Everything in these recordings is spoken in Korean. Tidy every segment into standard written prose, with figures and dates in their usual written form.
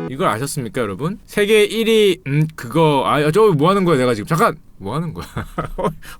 이걸 아셨습니까 여러분? 세계 1위 그거 저거 뭐 하는 거야 내가 지금 잠깐 뭐 하는 거야?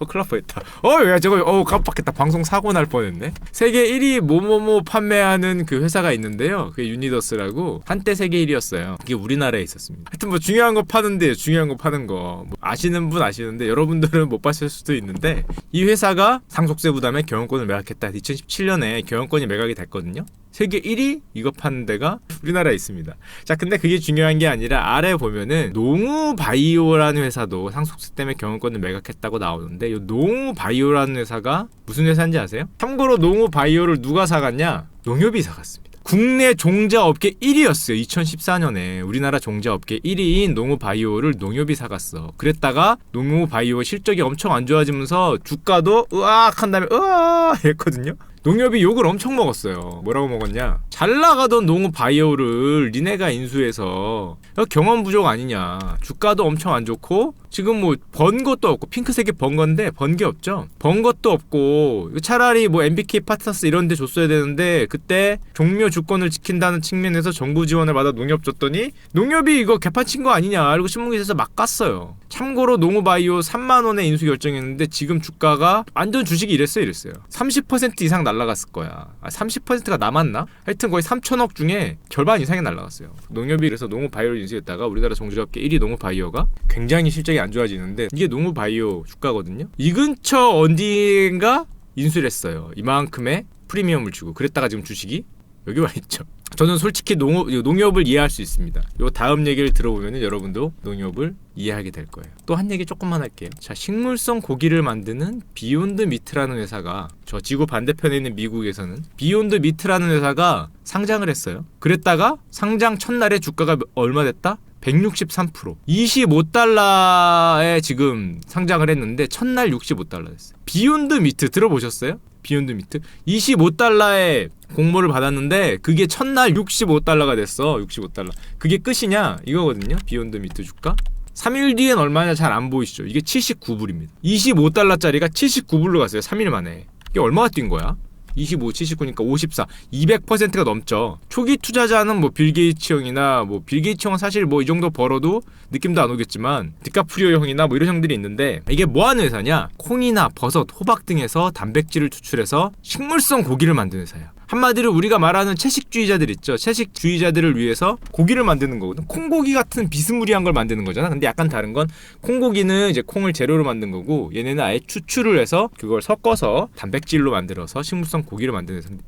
큰일 날 뻔했다. 야 저거 깜빡했다. 방송 사고 날 뻔했네. 세계 1위 뭐뭐뭐 판매하는 그 회사가 있는데요. 그게 유니더스라고 한때 세계 1위였어요. 그게 우리나라에 있었습니다. 하여튼 뭐 중요한 거 파는데 중요한 거 파는 거 뭐 아시는 분 아시는데 여러분들은 못 봤을 수도 있는데 이 회사가 상속세 부담에 경영권을 매각했다. 2017년에 경영권이 매각이 됐거든요. 세계 1위 이거 파는 데가 우리나라에 있습니다. 자, 근데 그게 중요한 게 아니라 아래 보면은 농우바이오라는 회사도 상속세 때문에 경영권을 매각했다고 나오는데 이 농우바이오라는 회사가 무슨 회사인지 아세요? 참고로 농우바이오를 누가 사갔냐? 농협이 사갔습니다. 국내 종자업계 1위였어요. 2014년에 우리나라 종자업계 1위인 농우바이오를 농협이 사갔어. 그랬다가 농우바이오 실적이 엄청 안 좋아지면서 주가도 으악 한 다음에 으악 했거든요. 농협이 욕을 엄청 먹었어요. 뭐라고 먹었냐? 잘 나가던 농우바이오를 니네가 인수해서 경험 부족 아니냐. 주가도 엄청 안 좋고 지금 뭐 번 것도 없고 핑크색이 번 건데 번 게 없죠. 번 것도 없고 차라리 뭐 MBK 파트너스 이런 데 줬어야 되는데 그때 종묘 주권을 지킨다는 측면에서 정부 지원을 받아 농협 줬더니 농협이 이거 개판 친 거 아니냐. 그리고 신문기사에서 막 깠어요. 참고로 농우바이오 3만 원에 인수 결정했는데 지금 주가가 완전 주식이 이랬어요. 30% 이상 날라갔을 거야. 30%가 남았나? 하여튼 거의 3천억 중에 절반 이상이 날라갔어요. 농협이 그래서 농우바이오를 인수했다가 우리나라 종자업계 1위 농우바이오가 굉장히 실적이 안 좋아지는데 이게 농우바이오 주가거든요. 이 근처 어디인가 인수를 했어요. 이만큼의 프리미엄을 주고 그랬다가 지금 주식이 여기 와 있죠. 저는 솔직히 농협을 이해할 수 있습니다. 요 다음 얘기를 들어보면 여러분도 농협을 이해하게 될 거예요. 또 한 얘기 조금만 할게요. 자, 식물성 고기를 만드는 비욘드 미트라는 회사가 저 지구 반대편에 있는 미국에서는 비욘드 미트라는 회사가 상장을 했어요. 그랬다가 상장 첫날에 주가가 얼마 됐다? 163% 25달러에 지금 상장을 했는데 첫날 65달러 됐어요. 비욘드 미트 들어보셨어요? 비욘드 미트 25달러에 공모를 받았는데 그게 첫날 65달러가 됐어. 65달러 그게 끝이냐 이거거든요. 비욘드 미트 주가 3일 뒤엔 얼마냐 잘 안 보이시죠? 이게 79불입니다 25달러짜리가 79불로 갔어요. 3일 만에. 이게 얼마가 뛴 거야? 25, 79니까 54, 200%가 넘죠. 초기 투자자는 뭐 빌 게이츠 형이나 뭐 빌 게이츠 형은 사실 뭐 이 정도 벌어도 느낌도 안 오겠지만 디카프리오 형이나 뭐 이런 형들이 있는데 이게 뭐 하는 회사냐? 콩이나 버섯, 호박 등에서 단백질을 추출해서 식물성 고기를 만드는 회사야. 한마디로 우리가 말하는 채식주의자들 있죠. 채식주의자들을 위해서 고기를 만드는 거거든. 콩고기 같은 비스무리한 걸 만드는 거잖아. 근데 약간 다른 건 콩고기는 이제 콩을 재료로 만든 거고 얘네는 아예 추출을 해서 그걸 섞어서 단백질로 만들어서 식물성 고기를 만드는 회사인데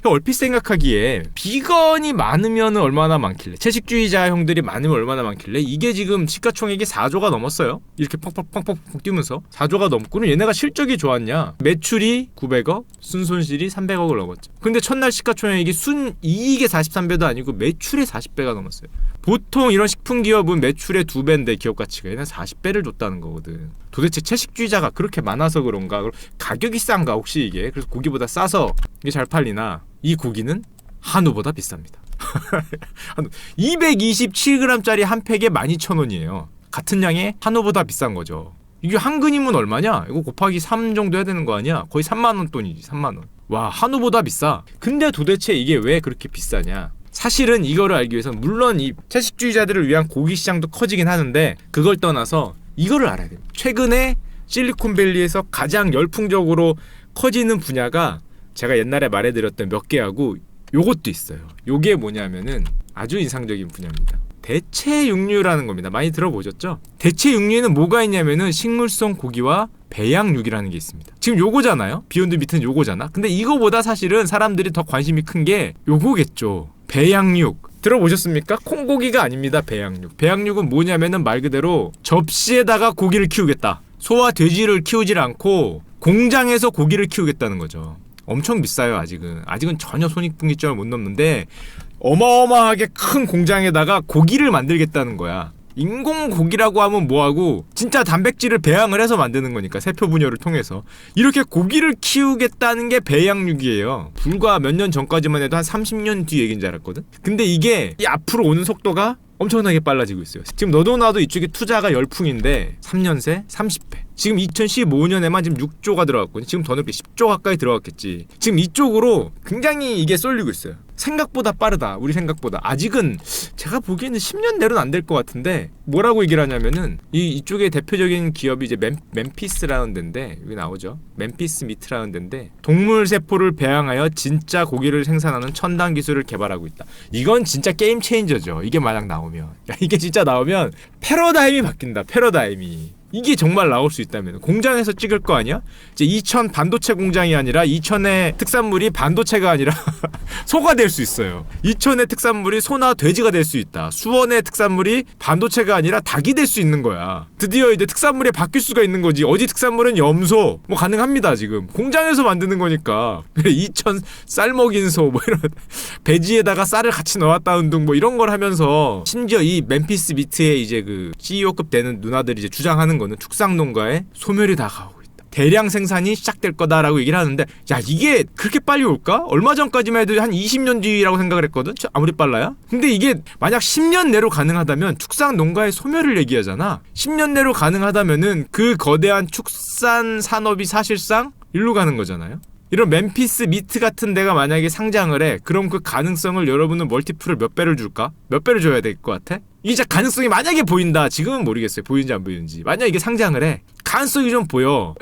얼핏 생각하기에 비건이 많으면 얼마나 많길래 채식주의자 형들이 많으면 얼마나 많길래 이게 지금 시가총액이 4조가 넘었어요. 이렇게 펑펑펑펑 뛰면서 4조가 넘고는 얘네가 실적이 좋았냐. 매출이 900억 순손실이 300억을 넘었죠. 근데 첫날 시가총액이 순이익의 43배도 아니고 매출의 40배가 넘었어요. 보통 이런 식품기업은 매출의 2배인데 기업 가치가 얘는 40배를 줬다는 거거든. 도대체 채식주의자가 그렇게 많아서 그런가? 가격이 싼가 혹시 이게? 그래서 고기보다 싸서 이게 잘 팔리나? 이 고기는 한우보다 비쌉니다. 227g짜리 한 팩에 12,000원이에요. 같은 양의 한우보다 비싼 거죠. 이게 한 근이면 얼마냐? 이거 곱하기 3 정도 해야 되는 거 아니야? 거의 3만원 돈이지. 3만원. 와, 한우보다 비싸. 근데 도대체 이게 왜 그렇게 비싸냐? 사실은 이거를 알기 위해서는 물론 이 채식주의자들을 위한 고기 시장도 커지긴 하는데 그걸 떠나서 이거를 알아야 돼요. 최근에 실리콘밸리에서 가장 열풍적으로 커지는 분야가 제가 옛날에 말해드렸던 몇 개하고 요것도 있어요. 요게 뭐냐면은 아주 인상적인 분야입니다. 대체 육류라는 겁니다. 많이 들어보셨죠? 대체 육류에는 뭐가 있냐면은 식물성 고기와 배양육이라는 게 있습니다. 지금 요거잖아요. 비욘드 미트는 요거잖아. 근데 이거보다 사실은 사람들이 더 관심이 큰 게 요거겠죠. 배양육. 들어보셨습니까? 콩고기가 아닙니다. 배양육. 배양육은 뭐냐면은 말 그대로 접시에다가 고기를 키우겠다. 소와 돼지를 키우질 않고 공장에서 고기를 키우겠다는 거죠. 엄청 비싸요. 아직은 전혀 손익분기점을 못 넘는데 어마어마하게 큰 공장에다가 고기를 만들겠다는 거야. 인공고기라고 하면 뭐하고 진짜 단백질을 배양을 해서 만드는 거니까 세포 분열을 통해서 이렇게 고기를 키우겠다는 게 배양육이에요. 불과 몇 년 전까지만 해도 한 30년 뒤 얘기인 줄 알았거든. 근데 이게 이 앞으로 오는 속도가 엄청나게 빨라지고 있어요. 지금 너도 나도 이쪽에 투자가 열풍인데 3년 새 30배 지금 2015년에만 지금 6조가 들어갔거든요. 지금 더 넓게 10조 가까이 들어갔겠지. 지금 이쪽으로 굉장히 이게 쏠리고 있어요. 생각보다 빠르다. 우리 생각보다. 아직은 제가 보기에는 10년 내로는 안 될 것 같은데 뭐라고 얘기를 하냐면은 이쪽에 대표적인 기업이 이제 멤피스라는 데인데 여기 나오죠. 멤피스 미트라는 데인데 동물 세포를 배양하여 진짜 고기를 생산하는 첨단 기술을 개발하고 있다. 이건 진짜 게임 체인저죠. 이게 만약 나오면. 야, 이게 진짜 나오면 패러다임이 바뀐다. 패러다임이. 이게 정말 나올 수 있다면 공장에서 찍을 거 아니야? 이제 이천 반도체 공장이 아니라 이천의 특산물이 반도체가 아니라 소가 될 수 있어요. 이천의 특산물이 소나 돼지가 될 수 있다. 수원의 특산물이 반도체가 아니라 닭이 될 수 있는 거야. 드디어 이제 특산물이 바뀔 수가 있는 거지. 어디 특산물은 염소 뭐 가능합니다. 지금 공장에서 만드는 거니까. 이천 쌀 먹인 소 뭐 이런 배지에다가 쌀을 같이 넣었다는 등 뭐 이런 걸 하면서 심지어 이 멤피스 미트의 이제 그 CEO급 되는 누나들이 이제 주장하는 거는 축산 농가에 소멸이 다가오고 있다. 대량 생산이 시작될 거다라고 얘기를 하는데 야 이게 그렇게 빨리 올까? 얼마 전까지만 해도 한 20년 뒤라고 생각을 했거든. 아무리 빨라야. 근데 이게 만약 10년 내로 가능하다면 축산 농가의 소멸을 얘기하잖아. 10년 내로 가능하다면은 그 거대한 축산 산업이 사실상 일로 가는 거잖아요. 이런 멤피스 미트 같은 데가 만약에 상장을 해. 그럼 그 가능성을 여러분은 멀티플을 몇 배를 줄까? 몇 배를 줘야 될 것 같아? 이게 진짜 가능성이 만약에 보인다. 지금은 모르겠어요. 보이는지 안 보이는지. 만약 이게 상장을 해. 가능성이 좀 보여.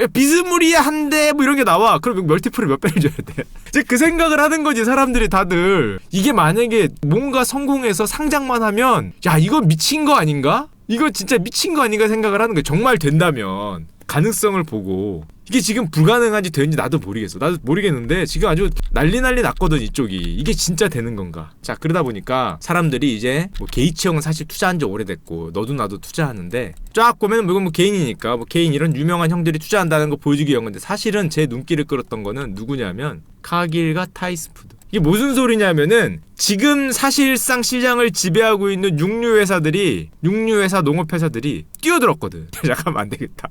비스무리한데 뭐 이런 게 나와. 그럼 멀티플을 몇 배를 줘야 돼. 이제 그 생각을 하는 거지 사람들이 다들. 이게 만약에 뭔가 성공해서 상장만 하면 야 이거 미친 거 아닌가? 이거 진짜 미친 거 아닌가 생각을 하는 거야. 정말 된다면. 가능성을 보고 이게 지금 불가능한지 되는지 나도 모르겠어. 나도 모르겠는데 지금 아주 난리 났거든 이쪽이. 이게 진짜 되는 건가? 자 그러다 보니까 사람들이 이제 뭐 게이츠 형은 사실 투자한 지 오래됐고 너도 나도 투자하는데 쫙 보면 이건 뭐 개인이니까 뭐 개인 이런 유명한 형들이 투자한다는 거 보여주기 위한 건데 사실은 제 눈길을 끌었던 거는 누구냐면 카길과 타이스푸드. 이게 무슨 소리냐면은 지금 사실상 시장을 지배하고 있는 육류회사들이 육류회사 농업회사들이 뛰어들었거든. 잠깐만 안 되겠다.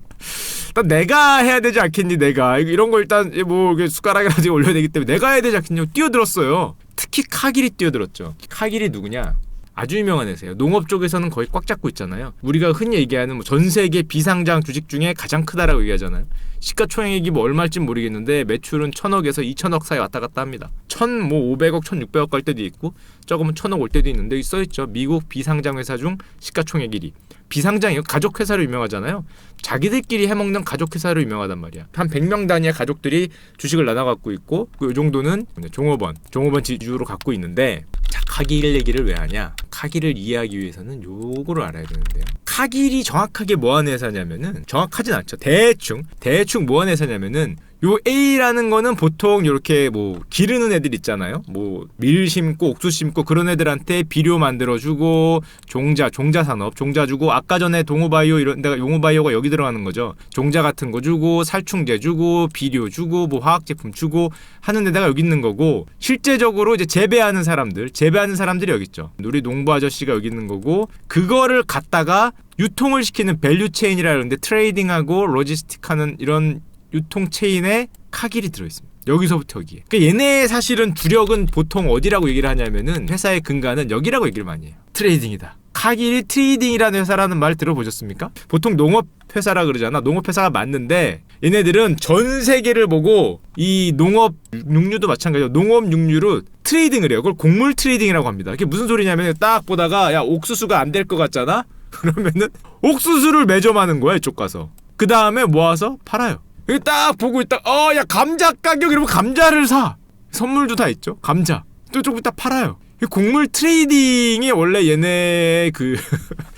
일단 내가 해야 되지 않겠니? 내가 이런 거 일단 뭐 숟가락이라도 올려야 되기 때문에 내가 해야 되지 않겠냐고 뛰어들었어요. 특히 카길이 뛰어들었죠. 카길이 누구냐? 아주 유명한 회사예요. 농업 쪽에서는 거의 꽉 잡고 있잖아요. 우리가 흔히 얘기하는 뭐 전 세계 비상장 주식 중에 가장 크다라고 얘기하잖아요. 시가총액이 뭐 얼마일지 모르겠는데 매출은 1000억에서 2000억 사이 왔다 갔다 합니다. 1500억, 1600억 갈 때도 있고 적으면 1000억 올 때도 있는데 써있죠. 미국 비상장 회사 중 시가총액 1위. 비상장이요. 가족 회사로 유명하잖아요. 자기들끼리 해먹는 가족 회사로 유명하단 말이야. 한 100명 단위의 가족들이 주식을 나눠 갖고 있고 이 정도는 종업원 지주로 갖고 있는데 자 카길 얘기를 왜 하냐? 카길을 이해하기 위해서는 요거를 알아야 되는데요. 카길이 정확하게 뭐하는 회사냐면은 정확하진 않죠. 대충 뭐하는 회사냐면은 요 A라는 거는 보통 이렇게 뭐 기르는 애들 있잖아요. 뭐 밀 심고 옥수수 심고 그런 애들한테 비료 만들어주고 종자 산업 종자 주고 아까 전에 동호바이오 이런 데가 용호바이오가 여기 들어가는 거죠. 종자 같은 거 주고 살충제 주고 비료 주고 뭐 화학 제품 주고 하는 데다가 여기 있는 거고 실제적으로 이제 재배하는 사람들이 여기 있죠. 우리 농부 아저씨가 여기 있는 거고 그거를 갖다가 유통을 시키는 밸류 체인이라 그러는데 트레이딩하고 로지스틱하는 이런 유통 체인에 카길이 들어있습니다. 여기서부터 여기에. 그러니까 얘네 사실은 주력은 보통 어디라고 얘기를 하냐면은 회사의 근간은 여기라고 얘기를 많이 해요. 트레이딩이다. 카길이 트레이딩이라는 회사라는 말 들어보셨습니까? 보통 농업회사라 그러잖아. 농업회사가 맞는데 얘네들은 전 세계를 보고 이 농업 육류도 마찬가지로 농업 육류로 트레이딩을 해요. 그걸 곡물 트레이딩이라고 합니다. 이게 무슨 소리냐면 딱 보다가 야 옥수수가 안 될 것 같잖아? 그러면은 옥수수를 매점하는 거야 이쪽 가서. 그 다음에 모아서 팔아요. 여기 딱 보고 있다. 야 감자 가격 이러면 감자를 사. 선물도 다 있죠. 감자. 또 조금 이따 팔아요. 곡물 트레이딩이 원래 얘네 그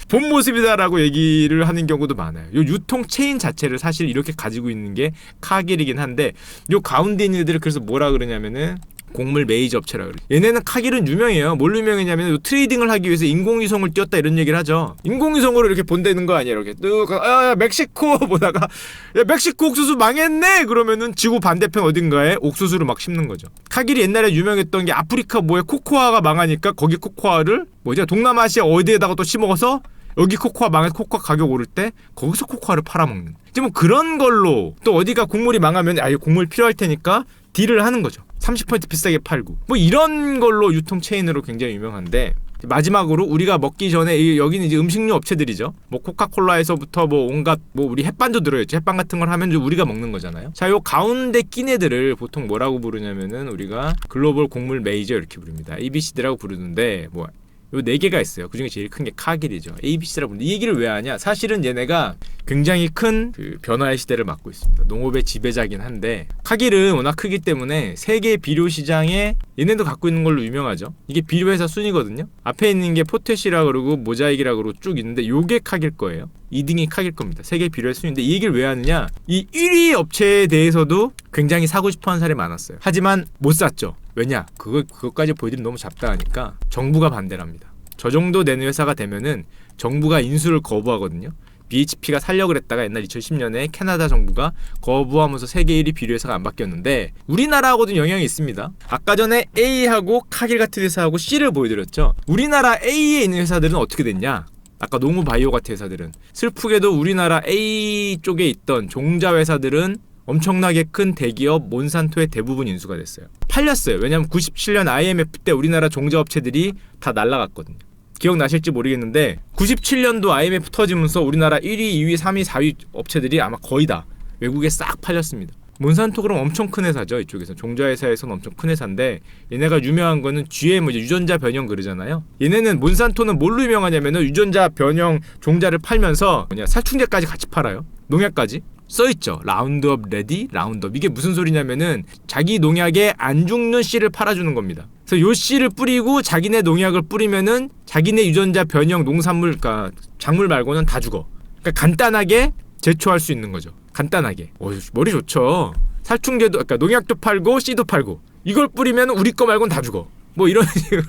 본 모습이다라고 얘기를 하는 경우도 많아요. 요 유통 체인 자체를 사실 이렇게 가지고 있는 게 카길이긴 한데 요 가운데 있는 애들을 그래서 뭐라 그러냐면은 곡물 메이저 업체라 그래. 얘네는 카길은 유명해요. 뭘 유명했냐면 트레이딩을 하기 위해서 인공위성을 띄웠다 이런 얘기를 하죠. 인공위성으로 이렇게 본다는 거 아니에요. 이렇게 야 멕시코 보다가 야 멕시코 옥수수 망했네 그러면은 지구 반대편 어딘가에 옥수수를 막 심는 거죠. 카길이 옛날에 유명했던 게 아프리카 뭐에 코코아가 망하니까 거기 코코아를 뭐지 동남아시아 어디에다가 또 심어서 여기 코코아 망해서 코코아 가격 오를 때 거기서 코코아를 팔아먹는. 이제 뭐 그런 걸로 또 어디가 곡물이 망하면 곡물 필요할 테니까 딜을 하는 거죠. 30% 비싸게 팔고 뭐 이런 걸로 유통 체인으로 굉장히 유명한데, 마지막으로 우리가 먹기 전에 여기는 이제 음식료 업체들이죠. 뭐 코카콜라에서부터 뭐 온갖 뭐 우리 햇반도 들어있죠. 햇반 같은 걸 하면 우리가 먹는 거잖아요. 자, 요 가운데 낀 애들을 보통 뭐라고 부르냐면은 우리가 글로벌 곡물 메이저 이렇게 부릅니다. ABCD라고 부르는데 뭐 요 4개가 있어요. 그중에 제일 큰 게 카길이죠. ABC라고 부르는데 이 얘기를 왜 하냐? 사실은 얘네가 굉장히 큰 그 변화의 시대를 맞고 있습니다. 농업의 지배자긴 한데 카길은 워낙 크기 때문에 세계 비료 시장에 얘네도 갖고 있는 걸로 유명하죠. 이게 비료 회사 순이거든요. 앞에 있는 게 포테시라 그러고 모자익이라 그러고 쭉 있는데 요게 카길 거예요. 2등이 카길 겁니다. 세계 비료의 순인데 이 얘기를 왜 하느냐? 이 1위 업체에 대해서도 굉장히 사고 싶어하는 사람이 많았어요. 하지만 못 샀죠. 왜냐? 그것까지 보여드리면 너무 잡다하니까 정부가 반대를 합니다. 저 정도 내는 회사가 되면은 정부가 인수를 거부하거든요. BHP가 살려고 그랬다가 옛날 2010년에 캐나다 정부가 거부하면서 세계 1위 비료 회사가 안 바뀌었는데 우리나라하고도 영향이 있습니다. 아까 전에 A하고 카길 같은 회사하고 C를 보여드렸죠. 우리나라 A에 있는 회사들은 어떻게 됐냐? 아까 농우바이오 같은 회사들은 슬프게도 우리나라 A 쪽에 있던 종자 회사들은 엄청나게 큰 대기업 몬산토의 대부분 인수가 됐어요. 팔렸어요. 왜냐면 97년 IMF 때 우리나라 종자업체들이 다 날라갔거든요. 기억나실지 모르겠는데 97년도 IMF 터지면서 우리나라 1위, 2위, 3위, 4위 업체들이 아마 거의 다 외국에 싹 팔렸습니다. 몬산토 그럼 엄청 큰 회사죠. 이쪽에서 종자회사에서는 엄청 큰 회사인데 얘네가 유명한 거는 GM 이제 유전자 변형 그러잖아요. 얘네는 몬산토는 뭘로 유명하냐면은 유전자 변형 종자를 팔면서 살충제까지 같이 팔아요. 농약까지 써있죠. 라운드업 레디, 라운드업. 이게 무슨 소리냐면은 자기 농약에 안 죽는 씨를 팔아주는 겁니다. 그래서 요 씨를 뿌리고 자기네 농약을 뿌리면은 자기네 유전자 변형 농산물, 그러니까 작물 말고는 다 죽어. 그러니까 간단하게 제초할 수 있는 거죠. 간단하게. 머리 좋죠. 살충제도, 그러니까 농약도 팔고 씨도 팔고 이걸 뿌리면 우리 거 말고는 다 죽어. 뭐 이런 식으로.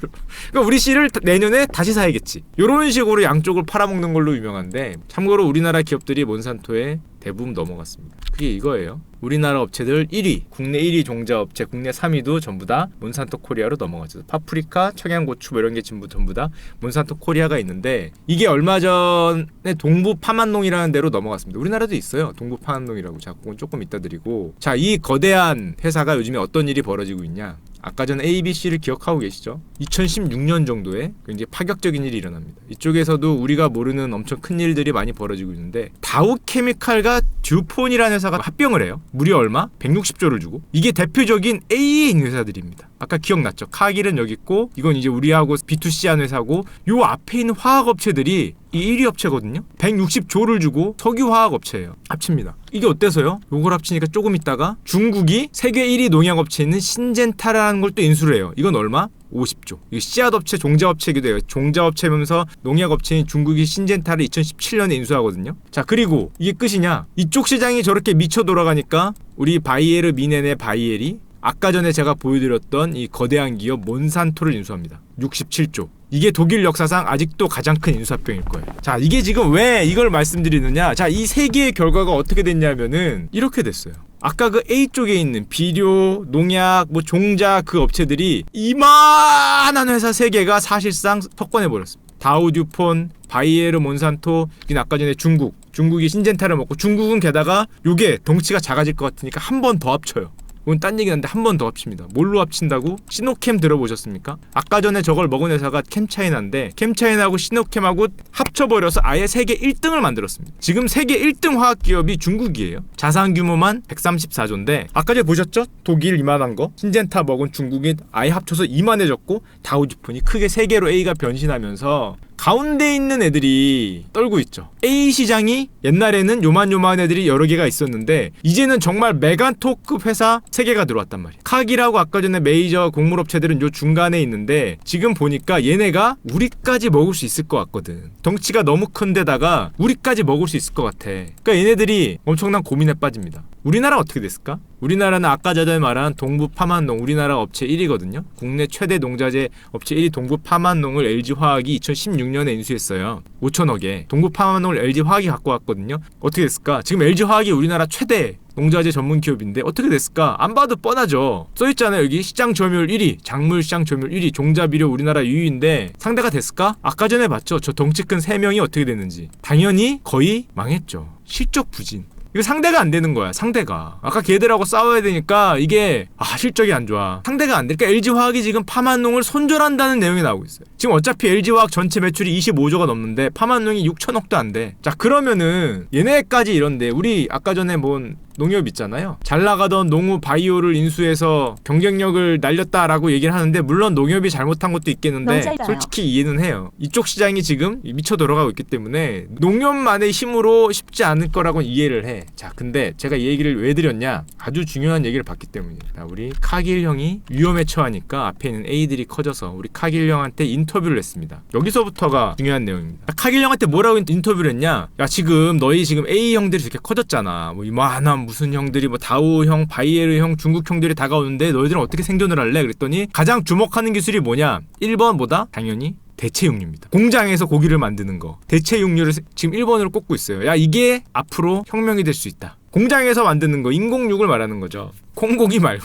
그러니까 우리 씨를 내년에 다시 사야겠지. 이런 식으로 양쪽을 팔아먹는 걸로 유명한데, 참고로 우리나라 기업들이 몬산토에 대부분 넘어갔습니다. 그게 이거예요. 우리나라 업체들 1위, 국내 1위 종자업체, 국내 3위도 전부 다 몬산토 코리아로 넘어갔죠. 파프리카, 청양고추 뭐 이런 게 전부 다 몬산토 코리아가 있는데, 이게 얼마 전에 동부 파만농이라는 데로 넘어갔습니다. 우리나라도 있어요. 동부 파만농이라고. 자, 그건 조금 이따 드리고. 자, 이 거대한 회사가 요즘에 어떤 일이 벌어지고 있냐? 아까 전 ABC를 기억하고 계시죠? 2016년 정도에 굉장히 파격적인 일이 일어납니다. 이쪽에서도 우리가 모르는 엄청 큰 일들이 많이 벌어지고 있는데, 다우케미칼과 듀폰이라는 회사가 합병을 해요. 무려 얼마? 160조를 주고. 이게 대표적인 A에 있는 회사들입니다. 아까 기억났죠? 카길은 여기 있고, 이건 이제 우리하고 B2C한 회사고, 요 앞에 있는 화학업체들이 이 1위 업체거든요. 160조를 주고 석유화학업체예요. 합칩니다. 이게 어때서요? 요걸 합치니까 조금 있다가 중국이 세계 1위 농약업체인 신젠타라는 걸 또 인수를 해요. 이건 얼마? 50조. 이게 씨앗업체, 종자업체이기도 해요. 종자업체면서 농약업체인 중국이 신젠타를 2017년에 인수하거든요. 자, 그리고 이게 끝이냐? 이쪽 시장이 저렇게 미쳐 돌아가니까 우리 바이에르 미넨의 바이에르이 아까 전에 제가 보여드렸던 이 거대한 기업 몬산토를 인수합니다. 67조. 이게 독일 역사상 아직도 가장 큰 인수합병일 거예요. 자, 이게 지금 왜 이걸 말씀드리느냐? 자, 이 세 개의 결과가 어떻게 됐냐면은 이렇게 됐어요. 아까 그 A 쪽에 있는 비료, 농약, 뭐 종자 그 업체들이 이만한 회사 3개가 사실상 석권해버렸습니다. 다우 듀폰, 바이에르 몬산토, 이건 아까 전에 중국이 신젠타를 먹고, 중국은 게다가 요게 덩치가 작아질 것 같으니까 한 번 더 합쳐요. 이건 딴 얘기는 한데 한 번 더 합칩니다. 뭘로 합친다고? 시노캠 들어보셨습니까? 아까 전에 저걸 먹은 회사가 캠차이나인데, 캠차이나하고 시노캠하고 합쳐버려서 아예 세계 1등을 만들었습니다. 지금 세계 1등 화학기업이 중국이에요. 자산 규모만 134조인데 아까 전에 보셨죠? 독일 이만한 거, 신젠타 먹은 중국이 아예 합쳐서 이만해졌고, 다우주폰이 크게 세 개로 A가 변신하면서 가운데 있는 애들이 떨고 있죠. A 시장이 옛날에는 요만요만 애들이 여러 개가 있었는데 이제는 정말 메가토급 회사 3개가 들어왔단 말이에요. 카기라고 아까 전에 메이저 곡물업체들은 요 중간에 있는데, 지금 보니까 얘네가 우리까지 먹을 수 있을 것 같거든. 덩치가 너무 큰 데다가 우리까지 먹을 수 있을 것 같아. 그러니까 얘네들이 엄청난 고민에 빠집니다. 우리나라 어떻게 됐을까? 우리나라는 아까 전에 말한 동부 파만농, 우리나라 업체 1위거든요. 국내 최대 농자재 업체 1위 동부 파만농을 LG화학이 2016년에 인수했어요. 5천억에. 동부 파만농을 LG화학이 갖고 왔거든요. 어떻게 됐을까? 지금 LG화학이 우리나라 최대 농자재 전문 기업인데 어떻게 됐을까? 안 봐도 뻔하죠. 써있잖아요. 여기 시장 점유율 1위, 작물 시장 점유율 1위, 종자비료 우리나라 2위인데 상대가 됐을까? 아까 전에 봤죠. 저 덩치 큰 3명이 어떻게 됐는지. 당연히 거의 망했죠. 실적 부진. 이거 상대가 안 되는 거야. 상대가 아까 걔들하고 싸워야 되니까 이게 실적이 안 좋아. 상대가 안 되니까 LG화학이 지금 파만농을 손절한다는 내용이 나오고 있어요. 지금 어차피 LG화학 전체 매출이 25조가 넘는데 파만농이 6천억도 안 돼. 자 그러면은 얘네까지 이런데 우리 아까 전에 본 농협 있잖아요. 잘 나가던 농우 바이오를 인수해서 경쟁력을 날렸다라고 얘기를 하는데 물론 농협이 잘못한 것도 있겠는데 솔직히 이해는 해요. 이쪽 시장이 지금 미쳐 돌아가고 있기 때문에 농협만의 힘으로 쉽지 않을 거라고 이해를 해. 자 근데 제가 이 얘기를 왜 드렸냐, 아주 중요한 얘기를 봤기 때문입니다. 우리 카길 형이 위험에 처하니까 앞에 있는 A들이 커져서 우리 카길 형한테 인터뷰를 했습니다. 여기서부터가 중요한 내용입니다. 카길 형한테 뭐라고 인터뷰를 했냐, 야 지금 너희 지금 A 형들이 이렇게 커졌잖아. 뭐 이만한 무슨 형들이 뭐 다우 형, 바이에르 형, 중국 형들이 다가오는데 너희들은 어떻게 생존을 할래? 그랬더니 가장 주목하는 기술이 뭐냐? 1번 뭐다? 당연히 대체육류입니다. 공장에서 고기를 만드는 거. 대체육류를 지금 1번으로 꼽고 있어요. 야 이게 앞으로 혁명이 될 수 있다. 공장에서 만드는 거, 인공육을 말하는 거죠. 콩고기 말고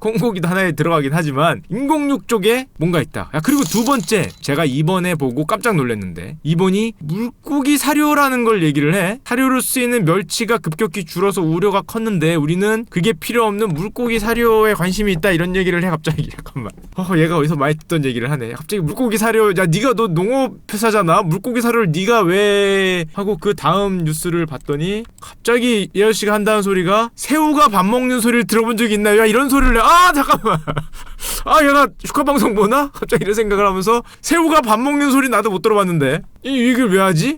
콩고기도 하나에 들어가긴 하지만 인공육 쪽에 뭔가 있다. 야 그리고 두 번째, 제가 이번에 보고 깜짝 놀랐는데 이번이 물고기 사료라는 걸 얘기를 해. 사료로 쓰이는 멸치가 급격히 줄어서 우려가 컸는데 우리는 그게 필요 없는 물고기 사료에 관심이 있다, 이런 얘기를 해. 갑자기 잠깐만, 얘가 어디서 많이 듣던 얘기를 하네. 갑자기 물고기 사료, 야 니가 너 농업회사잖아, 물고기 사료를 니가 왜 하고 그 다음 뉴스를 봤더니 갑자기 이 아저씨가 한다는 소리가 새우가 밥 먹는 소리를 들어본 적이 있나요? 야 이런 소리를 해. 잠깐만, 얘가 축하방송 보나? 갑자기 이런 생각을 하면서 새우가 밥 먹는 소리 나도 못 들어봤는데 이 얘기를 왜 하지?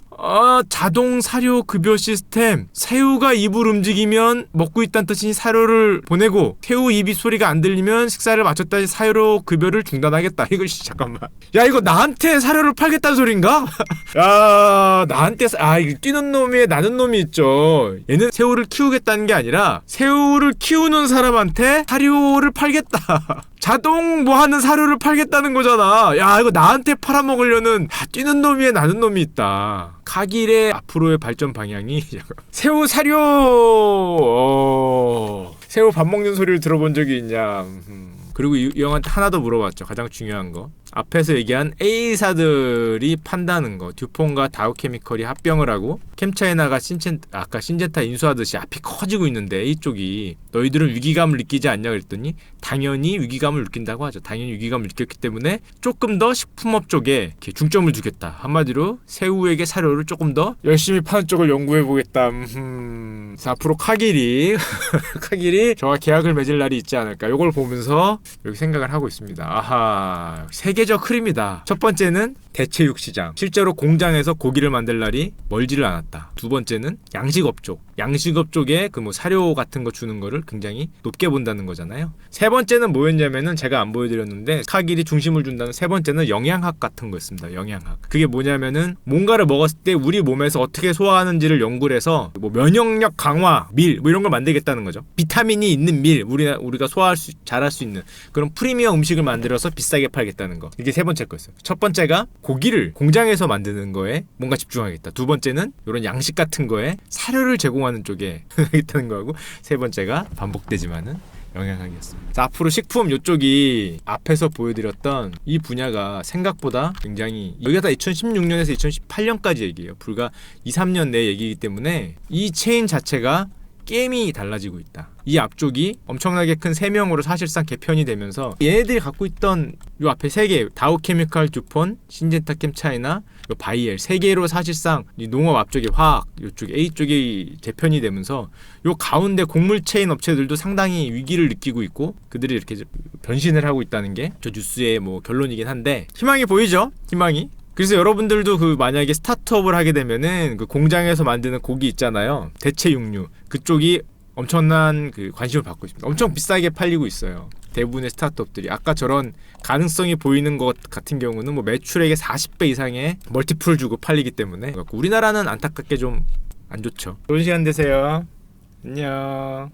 자동 사료 급여 시스템. 새우가 입을 움직이면 먹고 있다는 뜻이니 사료를 보내고 새우 입이 소리가 안 들리면 식사를 마쳤다, 사료 급여를 중단하겠다. 이거 잠깐만, 야 이거 나한테 사료를 팔겠다는 소린가? 야 나한테 이거 뛰는 놈이 나는 놈이 있죠. 얘는 새우를 키우겠다는 게 아니라 새우를 키우는 사람한테 사료를 팔겠다. 자동 뭐 하는 사료를 팔겠다는 거잖아. 야 이거 나한테 팔아먹으려는 뛰는 놈이에 나는 놈이 있다. 카길의 앞으로의 발전 방향이 새우 사료, 새우 밥 먹는 소리를 들어본 적이 있냐. 그리고 이 형한테 하나 더 물어봤죠. 가장 중요한 거, 앞에서 얘기한 A사들이 판다는 거. 듀폰과 다우케미컬이 합병을 하고 캠차이나가 아까 신젠타 인수하듯이 앞이 커지고 있는데 A쪽이 너희들은 위기감을 느끼지 않냐 그랬더니 당연히 위기감을 느낀다고 하죠. 당연히 위기감을 느꼈기 때문에 조금 더 식품업 쪽에 이렇게 중점을 두겠다. 한마디로 새우에게 사료를 조금 더 열심히 파는 쪽을 연구해보겠다. 그래서 앞으로 카길이 저와 계약을 맺을 날이 있지 않을까, 요걸 보면서 이렇게 생각을 하고 있습니다. 세계적 흐름이다. 첫 번째는 대체육 시장, 실제로 공장에서 고기를 만들 날이 멀지를 않았다. 두 번째는 양식업 쪽에 그 뭐 사료 같은 거 주는 거를 굉장히 높게 본다는 거잖아요. 세 번째는 뭐였냐면은 제가 안 보여드렸는데 카길이 중심을 준다는 세 번째는 영양학 같은 거였습니다. 영양학. 그게 뭐냐면은 뭔가를 먹었을 때 우리 몸에서 어떻게 소화하는지를 연구를 해서 뭐 면역력 강화 밀 뭐 이런 걸 만들겠다는 거죠. 비타민이 있는 밀, 우리가 잘할 수 있는 그런 프리미엄 음식을 만들어서 비싸게 팔겠다는 거. 이게 세 번째 거였어요. 첫 번째가 고기를 공장에서 만드는 거에 뭔가 집중하겠다. 두 번째는 이런 양식 같은 거에 사료를 제공하는 쪽에 하겠다는 거하고, 세 번째가 반복되지만은 영양학이었습니다. 자, 앞으로 식품 이쪽이 앞에서 보여드렸던 이 분야가 생각보다 굉장히, 여기가 다 2016년에서 2018년까지 얘기예요. 불과 2-3년 내 얘기이기 때문에 이 체인 자체가 게임이 달라지고 있다. 이 앞쪽이 엄청나게 큰 3명으로 사실상 개편이 되면서 얘네들이 갖고 있던 요 앞에 3개, 다우케미칼, 듀폰, 신젠타 캠차이나, 요 바이엘 3개로 사실상 이 농업 앞쪽에 화학, 요쪽 A 쪽이 재편이 되면서 요 가운데 곡물 체인 업체들도 상당히 위기를 느끼고 있고 그들이 이렇게 변신을 하고 있다는 게 저 뉴스의 뭐 결론이긴 한데, 희망이 보이죠? 희망이. 그래서 여러분들도 그 만약에 스타트업을 하게 되면은 그 공장에서 만드는 고기 있잖아요. 대체육류. 그쪽이 엄청난 그 관심을 받고 있습니다. 엄청 비싸게 팔리고 있어요. 대부분의 스타트업들이. 아까 저런 가능성이 보이는 것 같은 경우는 뭐 매출액의 40배 이상의 멀티플을 주고 팔리기 때문에 우리나라는 안타깝게 좀 안 좋죠. 좋은 시간 되세요. 안녕.